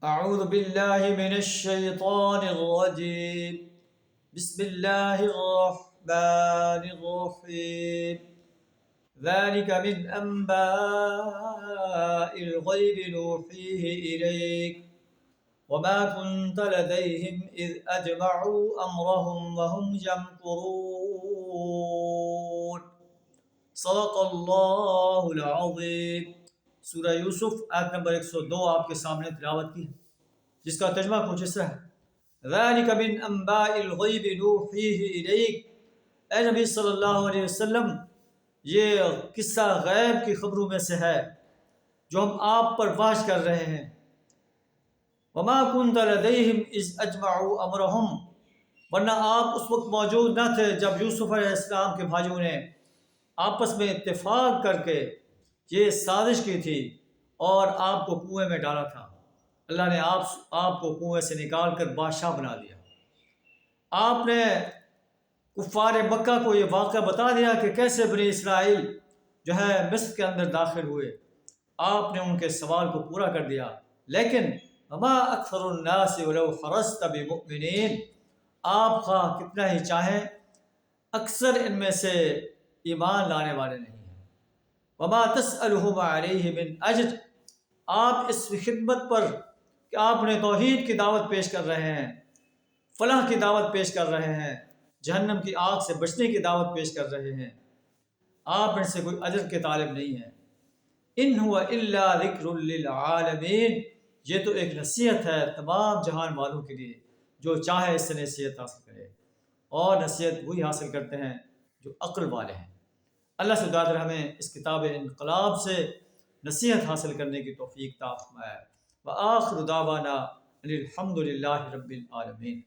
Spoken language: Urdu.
أعوذ بالله من الشيطان الرجيم بسم الله الرحمن الرحيم ذلك من أنباء الغيب نوحيه إليك وما كنت لديهم إذ أجمعوا أمرهم وهم يمكرون صدق اللہ العظیم۔ سورہ یوسف آیت نمبر 102 آپ کے سامنے تلاوت کی، جس کا ترجمہ کچھ اس طرح ہے: ذَلِكَ مِنْ أَنْبَاءِ الْغَيْبِ نُوحِيهِ إِلَيْكَ۔ اے نبی صلی اللہ علیہ وسلم، یہ قصہ غیب کی خبروں میں سے ہے جو ہم آپ پر واضح کر رہے ہیں۔ وَمَا كُنْتَ لَدَيْهِمْ إِذْ أَجْمَعُوا أَمْرَهُمْ، ورنہ آپ اس وقت موجود نہ تھے جب یوسف علیہ السلام کے بھائیوں نے آپس میں اتفاق کر کے یہ سازش کی تھی اور آپ کو کنویں میں ڈالا تھا۔ اللہ نے آپ کو کنویں سے نکال کر بادشاہ بنا دیا۔ آپ نے کفار مکہ کو یہ واقعہ بتا دیا کہ کیسے بنی اسرائیل جو ہے مصر کے اندر داخل ہوئے۔ آپ نے ان کے سوال کو پورا کر دیا، لیکن وما اکثر الناس ولو حرصت بمؤمنین، آپ خواہ کتنا ہی چاہیں اکثر ان میں سے ایمان لانے والے نہیں ہیں۔ وما تسألهم علیہ من اجر، آپ اس خدمت پر کہ آپ نے توحید کی دعوت پیش کر رہے ہیں، فلاح کی دعوت پیش کر رہے ہیں، جہنم کی آگ سے بچنے کی دعوت پیش کر رہے ہیں، آپ ان سے کوئی اجر کے طالب نہیں ہیں۔ ان هو الا ذکر للعالمین، یہ تو ایک نصیحت ہے تمام جہان والوں کے لیے، جو چاہے اس سے نصیحت حاصل کرے، اور نصیحت وہی حاصل کرتے ہیں جو عقل والے ہیں۔ اللہ سے دعا کر ہمیں اس کتاب انقلاب سے نصیحت حاصل کرنے کی توفیق عطا فرمائے۔ وآخر دعوانا ان الحمد للہ رب العالمین۔